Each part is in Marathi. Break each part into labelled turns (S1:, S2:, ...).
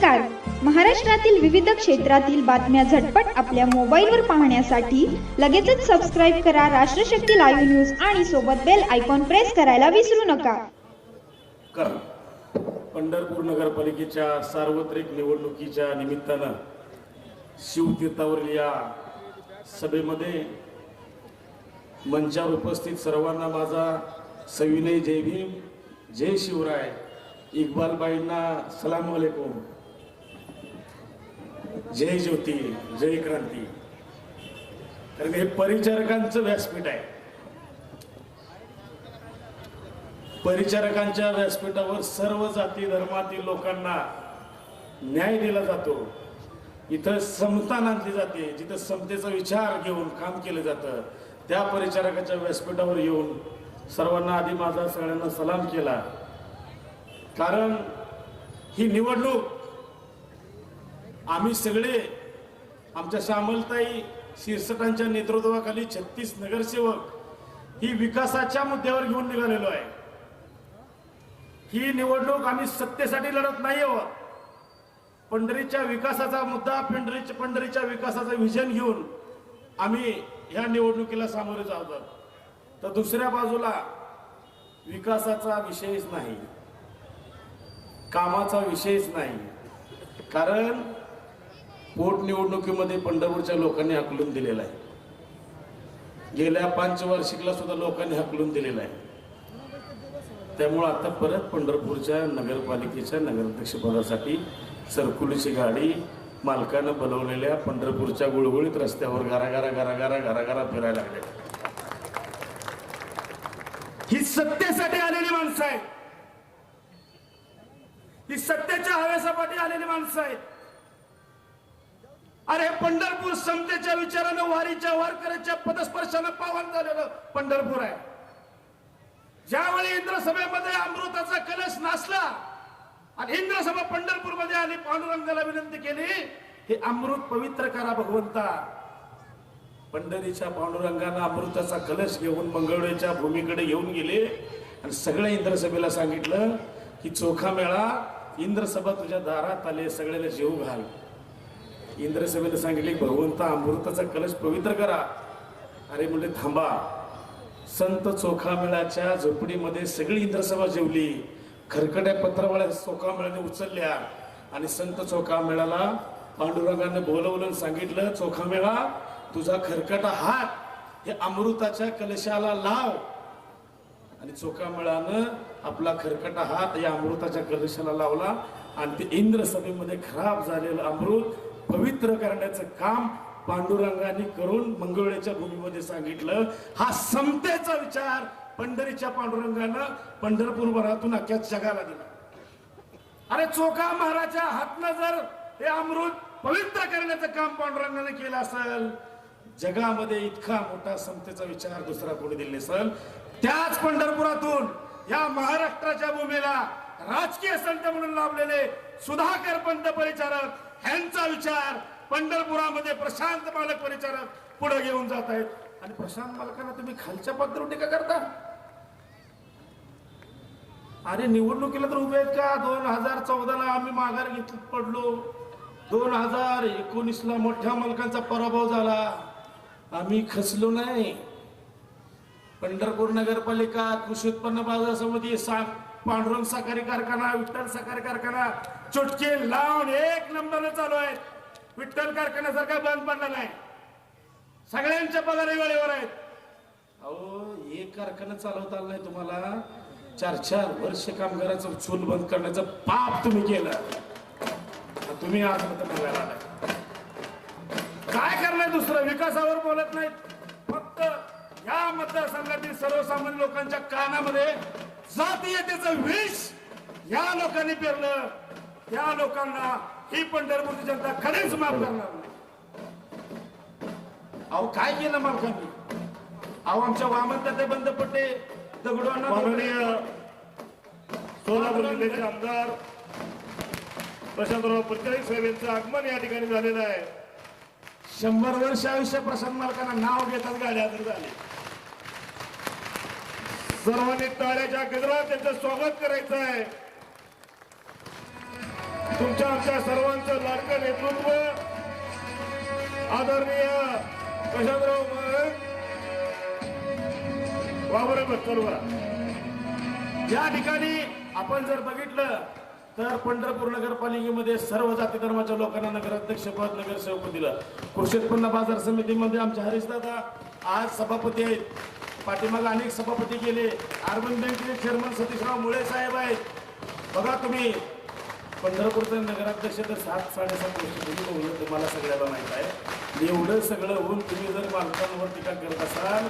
S1: नमस्कार. महाराष्ट्रातील विविध क्षेत्रातील बातम्या झटपट आपल्या मोबाईलवर पाहण्यासाठी लगेचच सबस्क्राईब करा राष्ट्रशक्ती लाईव्ह न्यूज आणि सोबत बेल आयकॉन प्रेस करायला विसरू नका.
S2: पंढरपूर नगरपालिकेच्या सार्वत्रिक निवडणुकीच्या निमित्तानं शिवतीर्थावरील या सभेमध्ये मंचावर उपस्थित सर्वांना माझा सविनय जय भीम, जय शिवराय. इक्बालबाईंना सलाम वालेकुम, जय ज्योती, जय क्रांती. कारण हे परिचारकांचं व्यासपीठ आहे. परिचारकांच्या व्यासपीठावर सर्व जाती धर्मातील लोकांना न्याय दिला जातो. इथं समता नांदली जाते. जिथं समतेचा विचार घेऊन काम केलं जातं त्या परिचारकाच्या व्यासपीठावर येऊन सर्वांना आधी माझा सगळ्यांना सलाम केला. कारण ही निवडणूक आम्ही सगळे आमच्या श्यामलताई शिरसटांच्या नेतृत्वाखाली 36 नगरसेवक ही विकासाच्या मुद्द्यावर घेऊन निघालेलो आहे. ही निवडणूक आम्ही सत्तेसाठी लढत नाही आहोत. पंढरीच्या विकासाचा मुद्दा, पंढरीच्या विकासाचा विजन घेऊन आम्ही ह्या निवडणुकीला सामोरे जात आहोत. तर दुसऱ्या बाजूला विकासाचा विषयच नाही, कामाचा विषयच नाही. कारण पोटनिवडणुकीमध्ये पंढरपूरच्या लोकांनी हकलून दिलेला आहे. गेल्या पंचवार्षिकला सुद्धा लोकांनी हकलून दिलेला आहे. त्यामुळे आता परत पंढरपूरच्या नगरपालिकेच्या नगराध्यक्षपदासाठी सरकुलीची गाडी मालकानं बनवलेल्या पंढरपूरच्या गुळगुळीत रस्त्यावर घराघरा फिरायला लागले. ही सत्तेसाठी आलेली माणसं आहेत. ही सत्तेच्या हव्यासासाठी आलेली माणसं आहेत. अरे पंढरपूर समतेच्या विचारानं, वारीच्या वारकऱ्याच्या पदस्पर्शानं पावन झालेलं पंढरपूर आहे. ज्यावेळी इंद्रसभेमध्ये अमृताचा कलश नाचला आणि इंद्रसभा पंढरपूर मध्ये आली, पांडुरंगाला विनंती केली, हे अमृत पवित्र करा भगवंता. पंढरीच्या पांडुरंगानं अमृताचा कलश घेऊन मंगळवेढ्याच्या भूमीकडे घेऊन गेले आणि सगळ्या इंद्रसभेला सांगितलं की चोखा मेळा, इंद्रसभा तुझ्या दारात आले, सगळ्याला जीव घाल. इंद्रसभेला सांगितले भगवंता अमृताचा कलश पवित्र करा. अरे म्हणले थांबा. संत चोखामेळाच्या झोपडीमध्ये सगळी इंद्रसभा जेवली. खरकट्या पत्रावळ्या चोखामेळ्याने उचलल्या आणि संत चोखामेळाला पांडुरंगाने बोलवलं आणि सांगितलं, चोखामेळा तुझा खरकटा हात हे अमृताच्या कलशाला लाव. आणि चोखामेळानं आपला खरकटा हात या अमृताच्या कलशाला लावला आणि ते इंद्रसभेमध्ये खराब झालेलं अमृत पवित्र करण्याचं काम पांडुरंगाने करून मंगळवेढ्याच्या भूमीमध्ये सांगितलं. हा समतेचा विचार पंढरीच्या पांडुरंगानं पंढरपूर भरातून अख्ख्या जगाला दिला. अरे चोखा महाराजच्या हातनं जर हे अमृत पवित्र करण्याचं काम पांडुरंगाने केलं असेल, जगामध्ये इतका मोठा समतेचा विचार दुसरा कोणी दिले नसेल. त्याच पंढरपुरातून या महाराष्ट्राच्या भूमीला राजकीय संत म्हणून लाभलेले सुधाकर पंत परिचारक ह्यांचा विचार पंढरपुरामध्ये प्रशांत मालक परिचारक पुढे घेऊन जात आहेत. आणि प्रशांत मालकांना तुम्ही खालच्या पत्रावर टीका करता. अरे निवडणुकीला तर उभे आहेत का? 2014ला आम्ही माघार घेत पडलो. 2019ला मोठ्या मालकांचा पराभव झाला. आम्ही खचलो नाही. पंढरपूर नगरपालिका, कृषी उत्पन्न बाजार समिती, पांडुरंग सहकारी कारखाना, विठ्ठल सहकारी कारखाना चुटकी लावून एक नंबरला चालू आहे. विठ्ठल कारखान्यासारखा बंद पडला नाही. सगळ्यांच्या पगारी वेळेवर आहेत. अहो एक कारखाना चालवता आला नाही तुम्हाला. 4-4 वर्ष कामगाराचं चूल बंद करण्याचं पाप तुम्ही केलं. तुम्ही आज मत मागायला काय करणार? दुसरं विकासावर बोलत नाहीत. फक्त या मतदारसंघातील सर्वसामान्य लोकांच्या कानामध्ये जातीयतेचं विष या लोकांनी पेरलं. त्या लोकांना ही पंढरपूरची जनता कधीच माफ करणार नाही. अहो काय केलं मालकांनी? अहो आमच्या वामनताते बंद पडले. दगडांना
S3: माननीय सोलापूर जिल्ह्याचे आमदार प्रशांतराव परिचारक साहेबांचं आगमन या ठिकाणी झालेलं आहे.
S2: 100 वर्ष आयुष्य प्रशांत मालकांना नाव घेतात गाड्या तर झाले.
S3: सर्वांनी टाळ्याच्या गजरात त्यांचं स्वागत करायचं आहे. तुमच्या आमच्या सर्वांचं लाडकं नेतृत्व आदरणीय प्रशांतराव वावर चलवा.
S2: या ठिकाणी आपण जर बघितलं तर पंढरपूर नगरपालिकेमध्ये सर्व जाती धर्माच्या लोकांना नगराध्यक्ष पद नगरसेवक दिलं. कृषी उत्पन्न बाजार समितीमध्ये आमचे हरीशदादा आज सभापती आहेत. पाठीमागे अनेक सभापती गेले. अर्बन बँकेचे चेअरमन सतीशराव मुळे साहेब आहेत. बघा तुम्ही पंढरपूरचं नगराध्यक्ष तर 7-7.5 वर्ष तुम्ही होऊन तुम्हाला सगळ्याला माहित आहे. एवढं सगळं होऊन तुम्ही जर मालकांवर टीका करत असाल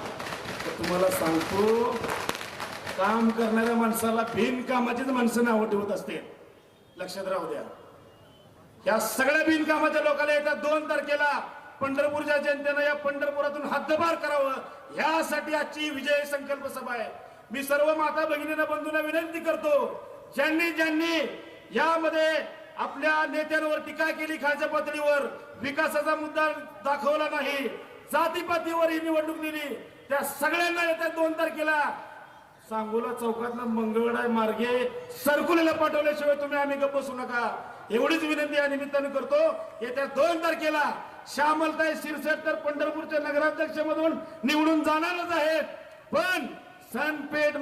S2: तर तुम्हाला सांगतो काम करणाऱ्या माणसाला बिनकामाचीच माणसं नावं ठेवत असते. लक्षात राहू द्या. या सगळ्या बिनकामाच्या लोकांना येत्या 2 तारखेला पंढरपूरच्या जनतेनं या पंढरपुरातून हद्दपार करावं यासाठी आजची विजय संकल्प सभा आहे. मी सर्व माता भगिनींना बंधूंना विनंती करतो, ज्यांनी ज्यांनी यामध्ये आपल्या नेत्यांवर टीका केली, खालच्या पातळीवर विकासाचा मुद्दा दाखवला नाही, जातीपातीवर ही निवडणूक दिली, त्या सगळ्यांना येत्या 2 तारखेला सांगोला चौकातनं मंगळवार मार्गे सरकुलीला पाठवल्याशिवाय तुम्ही आम्ही गप्प बसू नका. एवढीच विनंती या निमित्ताने करतो. येत्या 2 तारखेला श्यामलताई शिरसाट तर पंढरपूरच्या नगराध्यक्ष मधून निवडून जाणारच आहेत, पण संतपेठ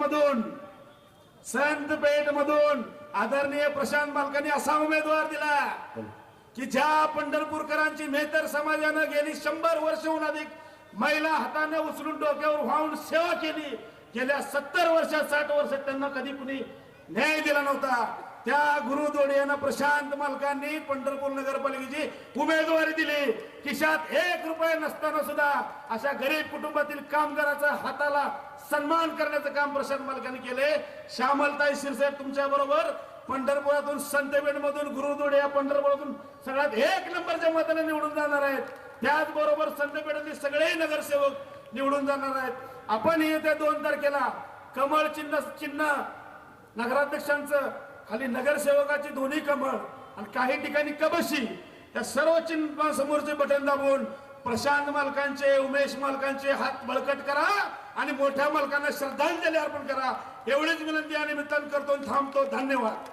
S2: मधून आदरणीय प्रशांत मालकांनी असा उमेदवार दिला की ज्या पंढरपूरकरांची मेहतर समाजानं गेली 100 वर्षहून अधिक महिला हाताने उचलून डोक्यावर वाहून सेवा केली. गेल्या 70 वर्षात 60 वर्षात त्यांना कधी कुणी न्याय दिला नव्हता. त्या गुरुदोडे यांना प्रशांत मालकांनी पंढरपूर नगरपालिकेची उमेदवारी दिली. खिशात 1 रुपया नसताना सुद्धा अशा गरीब कुटुंबातील कामगाराचा हाताला सन्मान करण्याचं काम प्रशांत मालकांनी केले. श्यामलताई शिरसाट तुमच्या बरोबर पंढरपुरातून संतपेठ मधून गुरुदोडे या पंढरपुरातून सगळ्यात 1 नंबरच्या मताने निवडून जाणार आहेत. त्याचबरोबर संतपेठातले सगळे नगरसेवक निवडून जाणार आहेत. आपण येत्या 2 तारखेला कमळ चिन्ह नगराध्यक्षांचं खाली नगरसेवकाची दोन्ही कमळ आणि काही ठिकाणी कबशी या सर्व चिन्ह समोरचे बटन दाबून प्रशांत मालकांचे उमेश मालकांचे हात बळकट करा आणि मोठ्या मालकांना श्रद्धांजली अर्पण करा. एवढीच विनंती या निमित्ताने करतो. थांबतो. धन्यवाद.